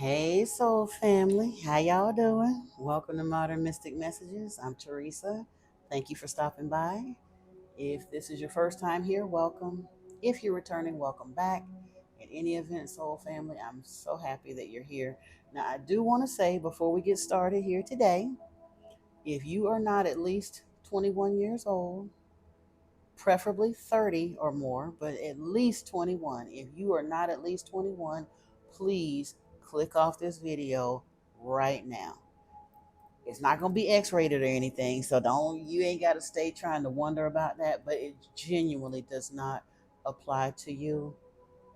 Hey, soul family. How y'all doing? Welcome to Modern Mystic Messages. I'm Teresa. Thank you for stopping by. If this is your first time here, welcome. If you're returning, welcome back. In any event, soul family, I'm so happy that you're here. Now, I do want to say before we get started here today, if you are not at least 21 years old, preferably 30 or more, but at least 21. If you are not at least 21, please click off this video right now. It's not going to be X-rated or anything, so you ain't got to stay trying to wonder about that, but it genuinely does not apply to you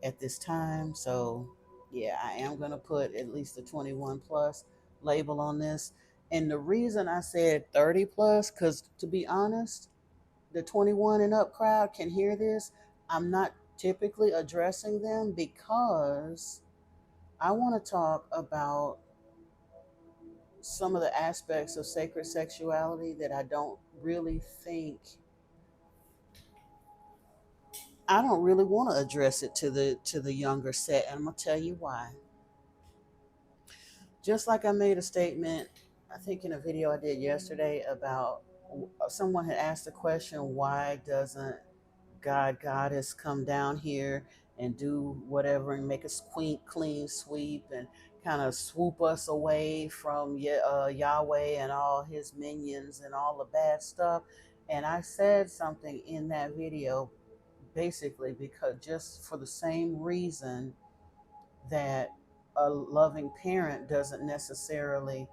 at this time. So, yeah, I am going to put at least a 21 plus label on this. And the reason I said 30 plus, because to be honest, the 21 and up crowd can hear this. I'm not typically addressing them because I want to talk about some of the aspects of sacred sexuality that I don't really want to address it to the younger set, and I'm gonna tell you why. Just like I made a statement, I think in a video I did yesterday about someone had asked the question, why doesn't Goddess come down here and do whatever and make a clean sweep and kind of swoop us away from Yahweh and all his minions and all the bad stuff. And I said something in that video basically because just for the same reason that a loving parent doesn't necessarily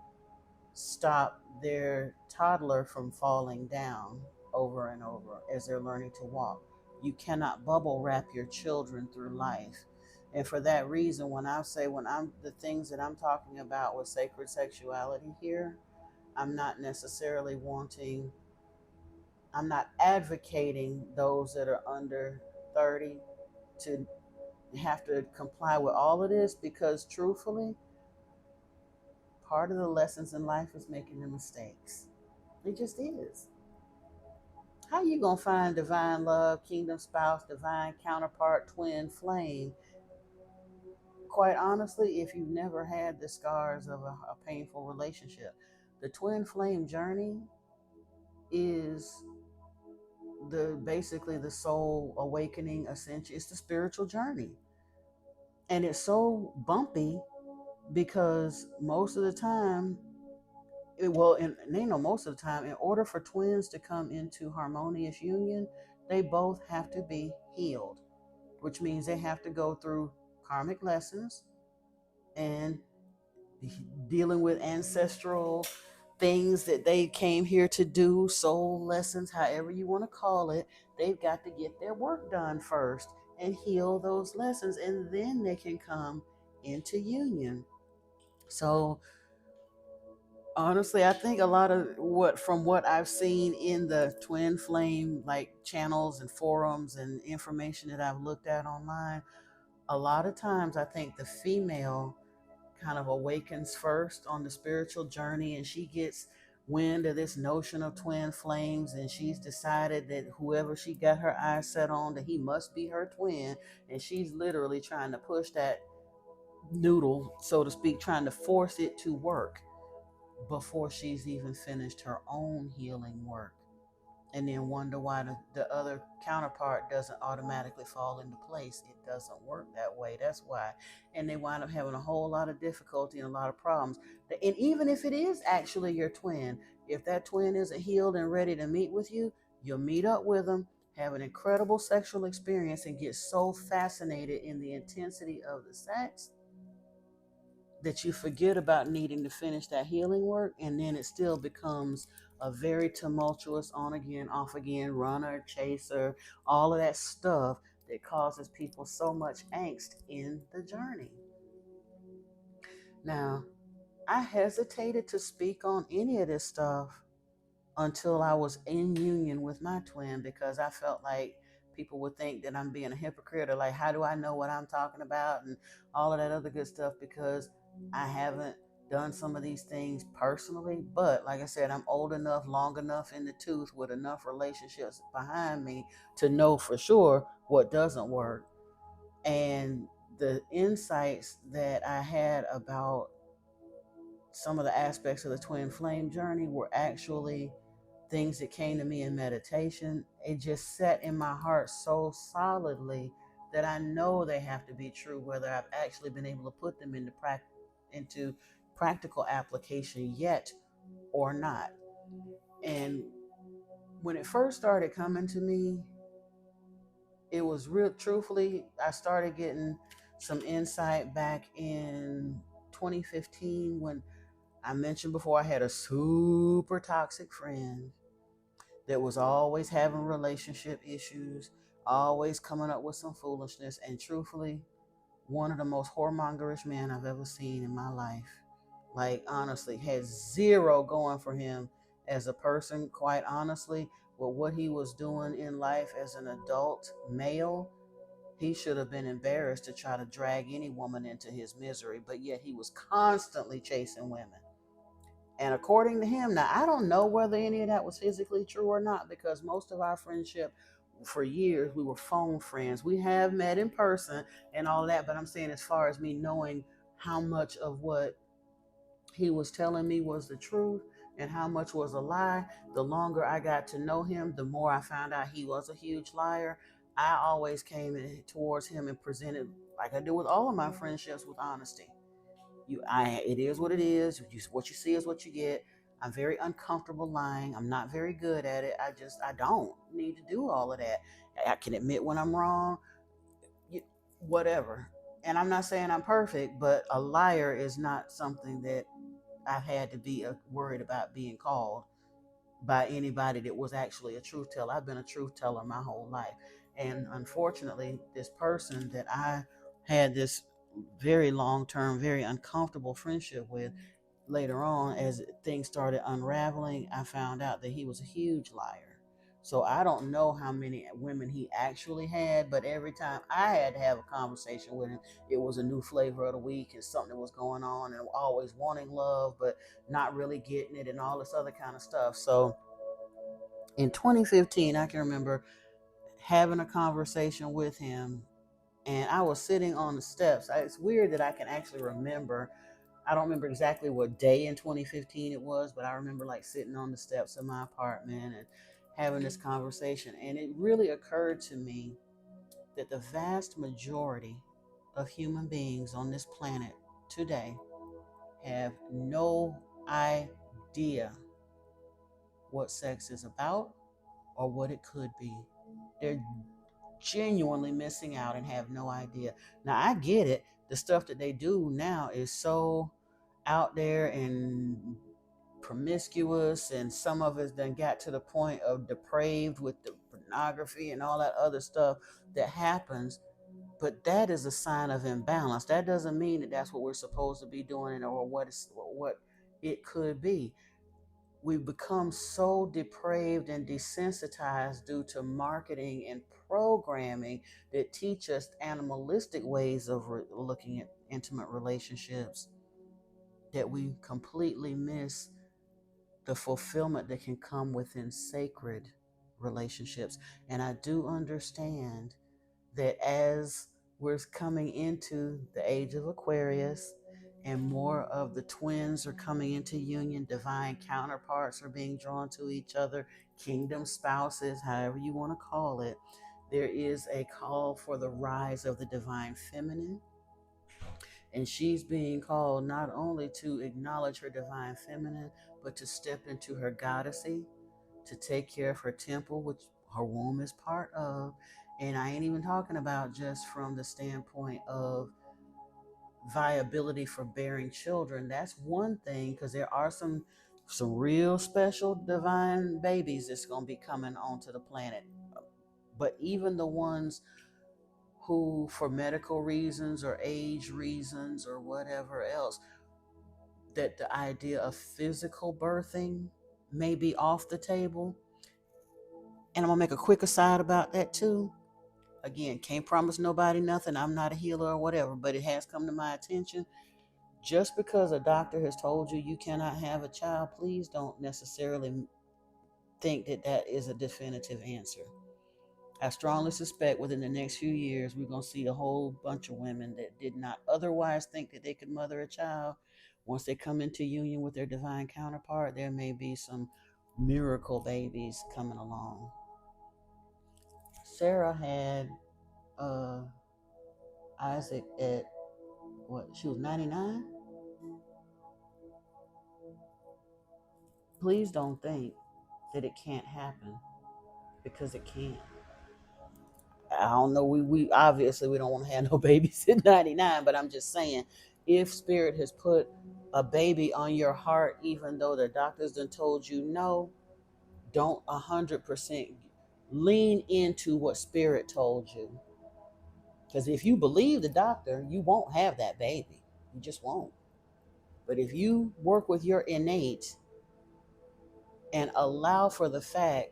stop their toddler from falling down over and over as they're learning to walk. You cannot bubble wrap your children through life. And for that reason, when I'm the things that I'm talking about with sacred sexuality here, I'm not necessarily I'm not advocating those that are under 30 to have to comply with all of this because truthfully, part of the lessons in life is making the mistakes. It just is. How you gonna find divine love, kingdom spouse, divine counterpart, twin flame? Quite honestly, if you've never had the scars of a painful relationship, the twin flame journey is the basically the soul awakening ascension. It's the spiritual journey, and it's so bumpy because most of the time and they know most of the time, in order for twins to come into harmonious union, they both have to be healed, which means they have to go through karmic lessons and dealing with ancestral things that they came here to do, soul lessons, however you want to call it. They've got to get their work done first and heal those lessons, and then they can come into union. So honestly, I think a lot of what I've seen in the twin flame like channels and forums and information that I've looked at online, a lot of times I think the female kind of awakens first on the spiritual journey, and she gets wind of this notion of twin flames, and she's decided that whoever she got her eyes set on, that he must be her twin, and she's literally trying to push that noodle, so to speak, trying to force it to work before she's even finished her own healing work, and then wonder why the other counterpart doesn't automatically fall into place. It doesn't work that way. That's why. And they wind up having a whole lot of difficulty and a lot of problems. And even if it is actually your twin, if that twin isn't healed and ready to meet with you, you'll meet up with them, have an incredible sexual experience, and get so fascinated in the intensity of the sex that you forget about needing to finish that healing work, and then it still becomes a very tumultuous on again, off again, runner, chaser, all of that stuff that causes people so much angst in the journey. Now, I hesitated to speak on any of this stuff until I was in union with my twin because I felt like people would think that I'm being a hypocrite, or like, how do I know what I'm talking about, and all of that other good stuff, because I haven't done some of these things personally. But like I said, I'm old enough, long enough in the tooth, with enough relationships behind me to know for sure what doesn't work. And the insights that I had about some of the aspects of the twin flame journey were actually things that came to me in meditation. It just set in my heart so solidly that I know they have to be true, whether I've actually been able to put them into practical application yet or not. And when it first started coming to me, it was real, truthfully, I started getting some insight back in 2015 when I mentioned before I had a super toxic friend that was always having relationship issues, always coming up with some foolishness, and truthfully, one of the most whoremongerish men I've ever seen in my life. Like, honestly, had zero going for him as a person, quite honestly. With what he was doing in life as an adult male, he should have been embarrassed to try to drag any woman into his misery, but yet he was constantly chasing women. And according to him, now I don't know whether any of that was physically true or not, because most of our friendship for years, we were phone friends. We have met in person and all that, but I'm saying, as far as me knowing how much of what he was telling me was the truth and how much was a lie, the longer I got to know him, the more I found out he was a huge liar. I always came towards him and presented, like I do with all of my friendships, with honesty. It is what it is. What you see is what you get. I'm very uncomfortable lying. I'm not very good at it. I don't need to do all of that. I can admit when I'm wrong, whatever. And I'm not saying I'm perfect, but a liar is not something that I've had to be worried about being called by anybody that was actually a truth teller. I've been a truth teller my whole life. And unfortunately, this person that I had this very long term, very uncomfortable friendship with, later on, as things started unraveling, I found out that he was a huge liar. So I don't know how many women he actually had, but every time I had to have a conversation with him, it was a new flavor of the week and something that was going on, and always wanting love, but not really getting it, and all this other kind of stuff. So in 2015, I can remember having a conversation with him, and I was sitting on the steps. It's weird that I can actually remember. I don't remember exactly what day in 2015 it was, but I remember like sitting on the steps of my apartment and having this conversation. And it really occurred to me that the vast majority of human beings on this planet today have no idea what sex is about or what it could be. They're genuinely missing out and have no idea. Now, I get it. The stuff that they do now is so out there and promiscuous, and some of us then got to the point of depraved with the pornography and all that other stuff that happens. But that is a sign of imbalance. That doesn't mean that that's what we're supposed to be doing, or what it could be. We've become so depraved and desensitized due to marketing and programming that teach us animalistic ways of looking at intimate relationships, that we completely miss the fulfillment that can come within sacred relationships. And I do understand that as we're coming into the age of Aquarius and more of the twins are coming into union, divine counterparts are being drawn to each other, kingdom spouses, however you want to call it, there is a call for the rise of the divine feminine. And she's being called not only to acknowledge her divine feminine, but to step into her goddessy, to take care of her temple, which her womb is part of. And I ain't even talking about just from the standpoint of viability for bearing children. That's one thing, because there are some real special divine babies that's going to be coming onto the planet. But even the ones who, for medical reasons or age reasons or whatever else, that the idea of physical birthing may be off the table. And I'm gonna make a quick aside about that too. Again, can't promise nobody nothing. I'm not a healer or whatever, but it has come to my attention. Just because a doctor has told you you cannot have a child, please don't necessarily think that that is a definitive answer. I strongly suspect within the next few years, we're going to see a whole bunch of women that did not otherwise think that they could mother a child. Once they come into union with their divine counterpart, there may be some miracle babies coming along. Sarah had uh, Isaac at what? She was 99. Please don't think that it can't happen, because it can. I don't know. We obviously we don't want to have no babies at 99, but I'm just saying, if spirit has put a baby on your heart, even though the doctors done told you no, don't 100% lean into what spirit told you. Because if you believe the doctor, you won't have that baby. You just won't. But if you work with your innate and allow for the fact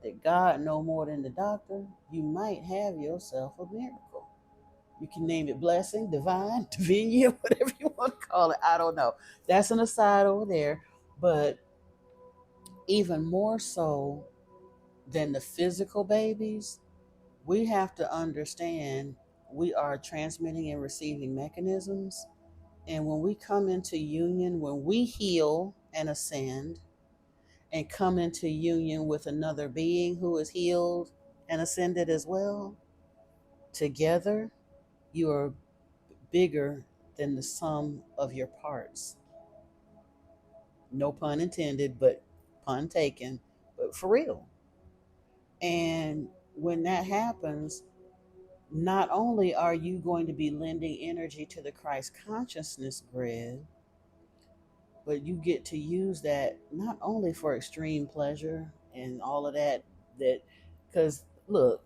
that God know more than the doctor, you might have yourself a miracle. You can name it blessing, divine, divinia, whatever you want to call it. I don't know. That's an aside over there. But even more so than the physical babies, we have to understand we are transmitting and receiving mechanisms. And when we come into union, when we heal and ascend and come into union with another being who is healed and ascended as well, together you are bigger than the sum of your parts. No pun intended, but pun taken, but for real. And when that happens, not only are you going to be lending energy to the Christ consciousness grid, but you get to use that not only for extreme pleasure and all of that, because look,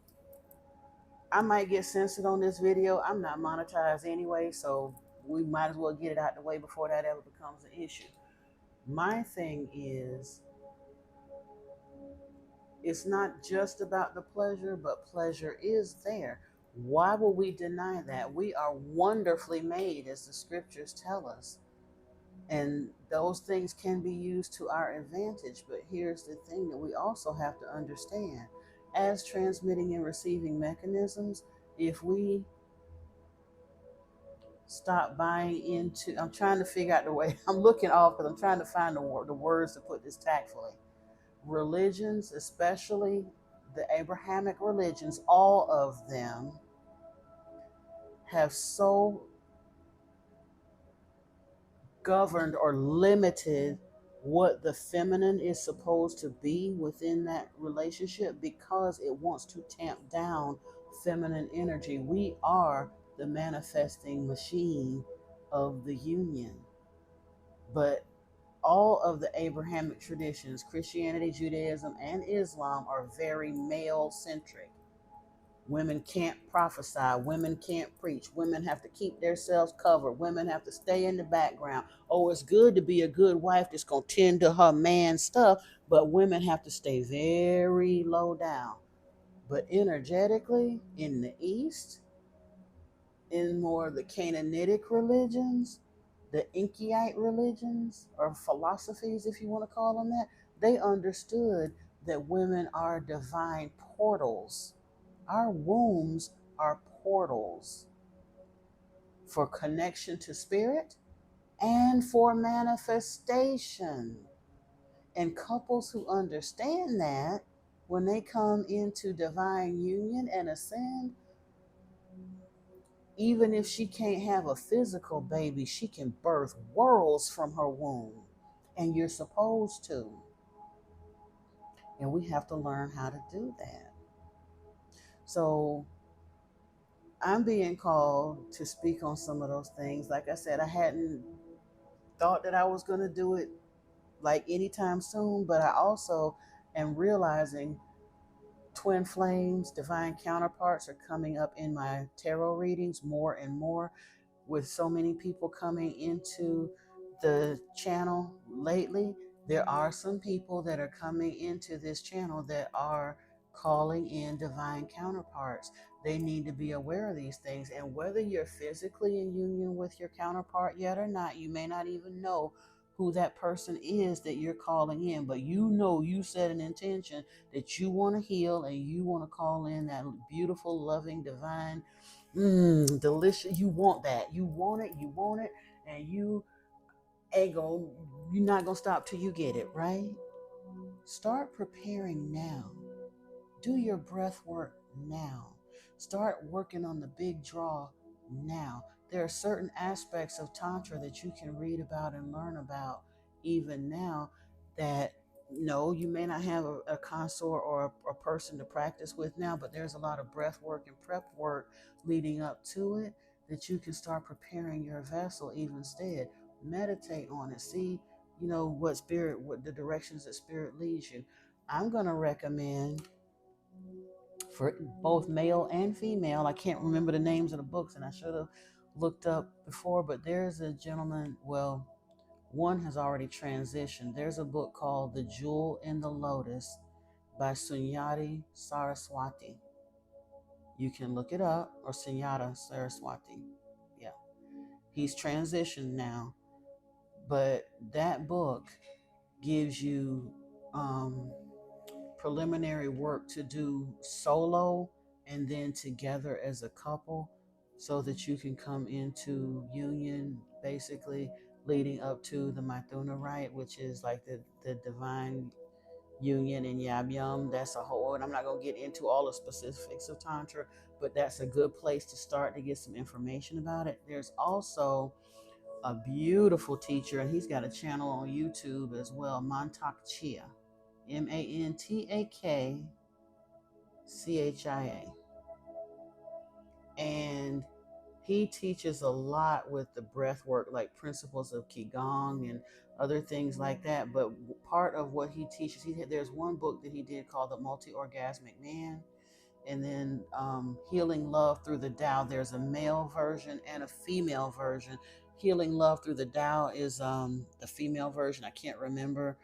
I might get censored on this video. I'm not monetized anyway, so we might as well get it out the way before that ever becomes an issue. My thing is, it's not just about the pleasure, but pleasure is there. Why will we deny that? We are wonderfully made, as the scriptures tell us. And those things can be used to our advantage. But here's the thing that we also have to understand: as transmitting and receiving mechanisms, if we stop buying into, I'm trying to figure out the way, I'm looking off because I'm trying to find the words to put this tactfully. Religions, especially the Abrahamic religions, all of them have so governed or limited what the feminine is supposed to be within that relationship, because it wants to tamp down feminine energy. We are the manifesting machine of the union. But all of the Abrahamic traditions, Christianity, Judaism, and Islam, are very male centric. Women can't prophesy. Women can't preach. Women have to keep themselves covered. Women have to stay in the background. Oh, it's good to be a good wife that's going to tend to her man's stuff, but women have to stay very low down. But energetically, in the East, in more of the Canaanitic religions, the Inkyite religions, or philosophies, if you want to call them that, they understood that women are divine portals. Our wombs are portals for connection to spirit and for manifestation. And couples who understand that, when they come into divine union and ascend, even if she can't have a physical baby, she can birth worlds from her womb. And you're supposed to. And we have to learn how to do that. So I'm being called to speak on some of those things. Like I said, I hadn't thought that I was going to do it like anytime soon, but I also am realizing twin flames, divine counterparts, are coming up in my tarot readings more and more, with so many people coming into the channel lately. There are some people that are coming into this channel that are calling in divine counterparts. They need to be aware of these things. And whether you're physically in union with your counterpart yet or not, you may not even know who that person is that you're calling in, but you know you set an intention that you want to heal and you want to call in that beautiful, loving, divine, delicious. You want that. You want it. You want it, and you ain't gonna. You're not gonna stop till you get it, right? Start preparing now. Do your breath work now. Start working on the big draw now. There are certain aspects of Tantra that you can read about and learn about even now that no, you may not have a consort or a person to practice with now, but there's a lot of breath work and prep work leading up to it that you can start preparing your vessel even instead. Meditate on it. See, what the directions that spirit leads you. I'm going to recommend for both male and female. I can't remember the names of the books, and I should have looked up before, but there's a gentleman, well, one has already transitioned. There's a book called The Jewel in the Lotus by Sunyati Saraswati. You can look it up, or Sunyata Saraswati. Yeah. He's transitioned now, but that book gives you preliminary work to do solo and then together as a couple so that you can come into union, basically leading up to the Maithuna rite, which is like the divine union in Yab Yum. That's a whole, and I'm not going to get into all the specifics of Tantra, but that's a good place to start to get some information about it. There's also a beautiful teacher, and he's got a channel on YouTube as well, Mantak Chia, Mantakchia, and he teaches a lot with the breath work, like principles of Qigong and other things like that. But part of what he teaches, there's one book that he did called The Multi-Orgasmic Man, and then Healing Love Through the Tao. There's a male version and a female version. Healing Love Through the Tao is the female version. I can't remember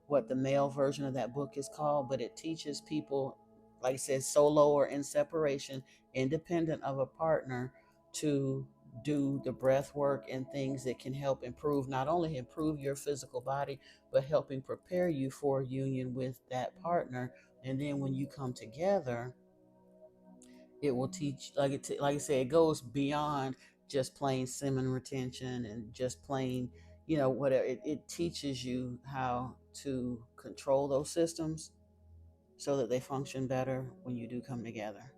what the male version of that book is called, but it teaches people, like I said, solo or in separation, independent of a partner, to do the breath work and things that can help improve, not only improve your physical body, but helping prepare you for union with that partner. And then when you come together, it will teach, like I said, it goes beyond just plain semen retention and just plain, whatever. It teaches you how to control those systems so that they function better when you do come together.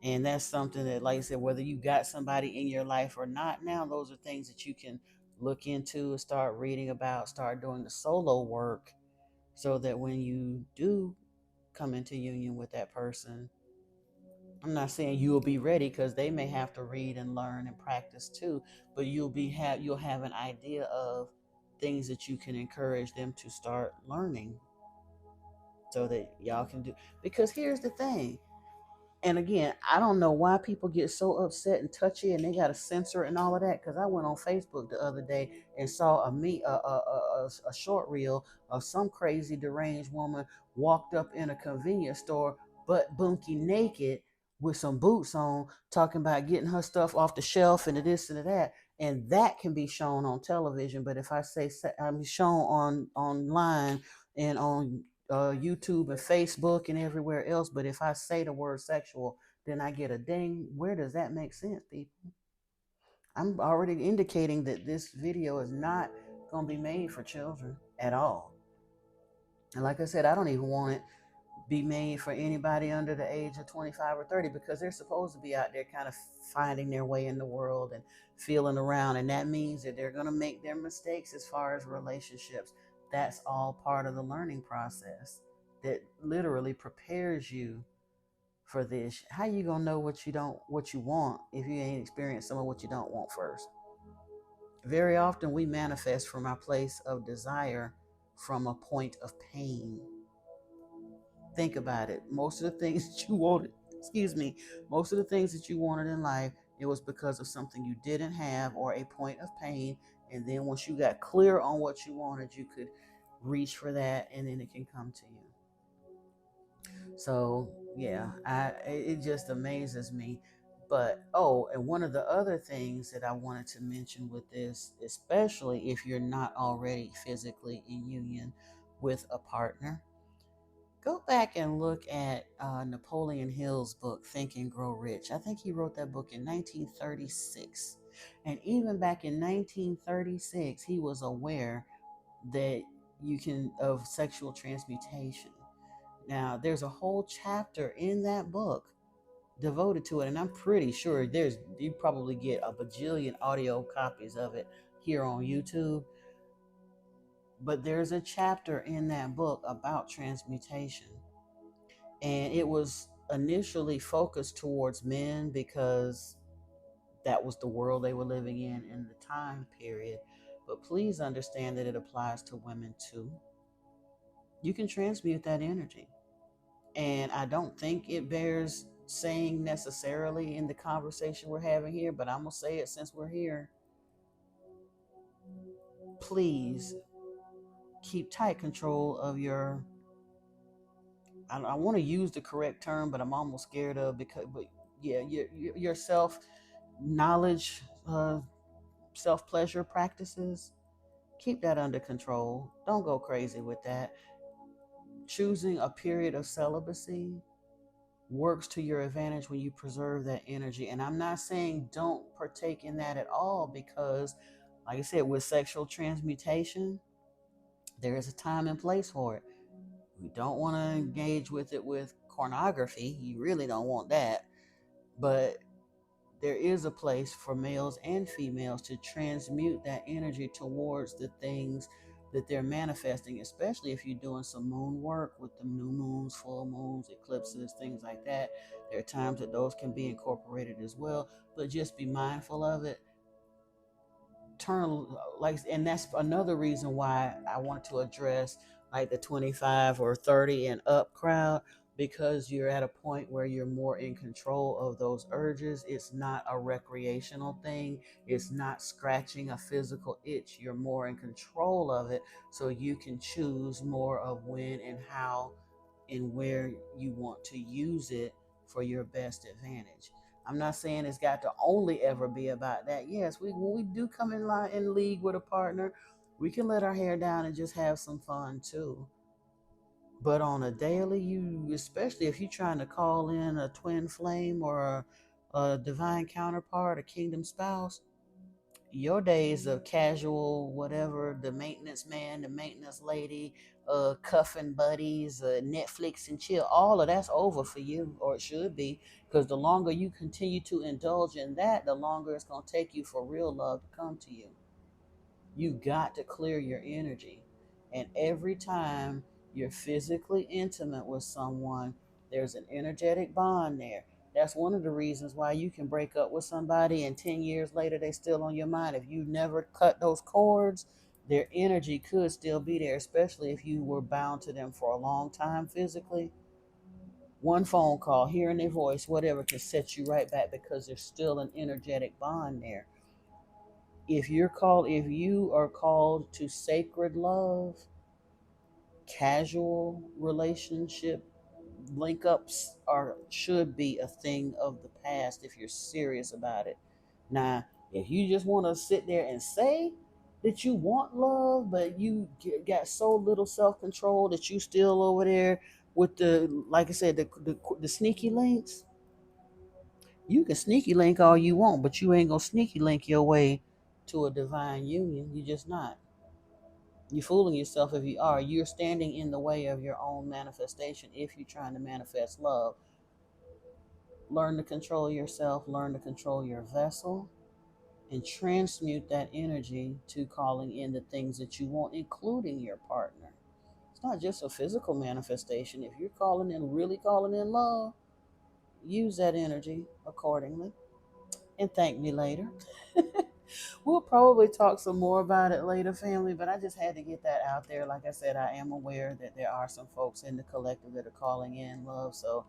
And that's something that, like I said, whether you got somebody in your life or not now, those are things that you can look into and start reading about, start doing the solo work so that when you do come into union with that person, I'm not saying you will be ready, because they may have to read and learn and practice too, but you'll have an idea of things that you can encourage them to start learning so that y'all can do. Because here's the thing, and again, I don't know why people get so upset and touchy and they got to censor it and all of that. Because I went on Facebook the other day and saw a short reel of some crazy deranged woman walked up in a convenience store, butt bunky naked with some boots on, talking about getting her stuff off the shelf and this and that. And that can be shown on television. But if I say I'm shown online and on YouTube and Facebook and everywhere else. But if I say the word sexual, then I get a ding. Where does that make sense, people? I'm already indicating that this video is not going to be made for children at all. And like I said, I don't even want it be made for anybody under the age of 25 or 30, because they're supposed to be out there kind of finding their way in the world and feeling around. And that means that they're going to make their mistakes as far as relationships. That's all part of the learning process that literally prepares you for this. How you going to know what you want if you ain't experienced some of what you don't want first? Very often we manifest from our place of desire from a point of pain. Think about it. Most of the things that you wanted, most of the things that you wanted in life, it was because of something you didn't have or a point of pain. And then once you got clear on what you wanted, you could reach for that, and then it can come to you. So yeah, it just amazes me But, oh, and one of the other things that I wanted to mention with this, especially if you're not already physically in union with a partner, go back and look at Napoleon Hill's book, Think and Grow Rich. I think he wrote that book in 1936. And even back in 1936, he was aware that you can, of sexual transmutation. Now, there's a whole chapter in that book devoted to it, and I'm pretty sure you probably get a bajillion audio copies of it here on YouTube. But there's a chapter in that book about transmutation, and it was initially focused towards men because that was the world they were living in the time period. But please understand that it applies to women too. You can transmute that energy. And I don't think it bears saying necessarily in the conversation we're having here, but I'm going to say it since we're here. Please keep tight control of your, I want to use the correct term, but I'm almost scared of, because, but yeah, your self knowledge, self pleasure practices. Keep that under control. Don't go crazy with that. Choosing a period of celibacy works to your advantage when you preserve that energy. And I'm not saying don't partake in that at all, because, like I said, with sexual transmutation, there is a time and place for it. We don't want to engage with it with pornography. You really don't want that. But there is a place for males and females to transmute that energy towards the things that they're manifesting, especially if you're doing some moon work with the new moons, full moons, eclipses, things like that. There are times that those can be incorporated as well, but just be mindful of it. Turn, like, and that's another reason why I wanted to address like the 25 or 30 and up crowd, because you're at a point where you're more in control of those urges. It's not a recreational thing, it's not scratching a physical itch. You're more in control of it, so you can choose more of when and how and where you want to use it for your best advantage. I'm not saying it's got to only ever be about that. Yes, when we do come in line in league with a partner, we can let our hair down and just have some fun too. But on a daily, you, especially if you're trying to call in a twin flame or a divine counterpart, a kingdom spouse, your days of casual, whatever, the maintenance man, the maintenance lady, cuffing buddies, Netflix and chill, all of that's over for you, or it should be, because the longer you continue to indulge in that, the longer it's going to take you for real love to come to you. You got to clear your energy. And every time you're physically intimate with someone, there's an energetic bond there. That's one of the reasons why you can break up with somebody and 10 years later they still on your mind. If you never cut those cords, their energy could still be there, especially if you were bound to them for a long time physically. One phone call, hearing their voice, whatever, can set you right back, because there's still an energetic bond there. If you are called to sacred love, casual relationship link ups are should be a thing of the past if you're serious about it. Now, if you just want to sit there and say that you want love, but you got so little self-control that you still over there with the, like I said, the sneaky links, you can sneaky link all you want, but you ain't gonna sneaky link your way to a divine union. You just not. You're fooling yourself if you are. You're standing in the way of your own manifestation if you're trying to manifest love. Learn to control yourself, learn to control your vessel, and transmute that energy to calling in the things that you want, including your partner. It's not just a physical manifestation. If you're calling in, really calling in love, use that energy accordingly. And thank me later. We'll probably talk some more about it later, family, but I just had to get that out there. Like I said, I am aware that there are some folks in the collective that are calling in love. So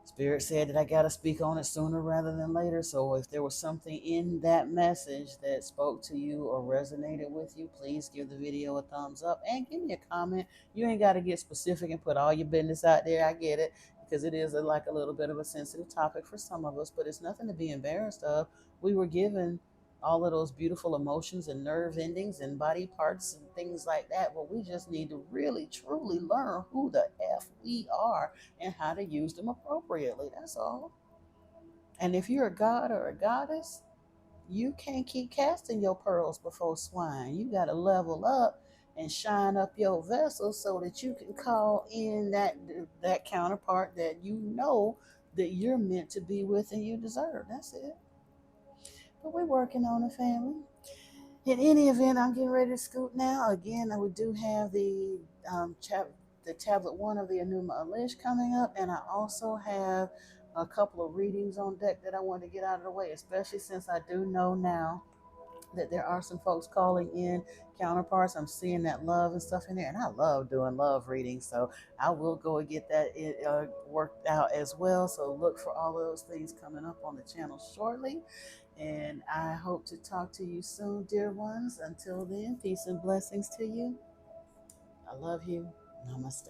Spirit said that I got to speak on it sooner rather than later. So if there was something in that message that spoke to you or resonated with you, please give the video a thumbs up and give me a comment. You ain't got to get specific and put all your business out there. I get it. because it is like a little bit of a sensitive topic for some of us, but it's nothing to be embarrassed of. We were given all of those beautiful emotions and nerve endings and body parts and things like that, but we just need to really truly learn who the F we are and how to use them appropriately. That's all. And if you're a god or a goddess, you can't keep casting your pearls before swine. You got to level up and shine up your vessel so that you can call in that counterpart that you know that you're meant to be with and you deserve. That's it. But we're working on a family. In any event, I'm getting ready to scoot now. Again, we do have the tablet one of the Enuma Elish coming up, and I also have a couple of readings on deck that I want to get out of the way, especially since I do know now that there are some folks calling in counterparts. I'm seeing that love and stuff in there, and I love doing love readings, so I will go and get that worked out as well. So look for all of those things coming up on the channel shortly. And I hope to talk to you soon, dear ones. Until then, peace and blessings to you. I love you. Namaste.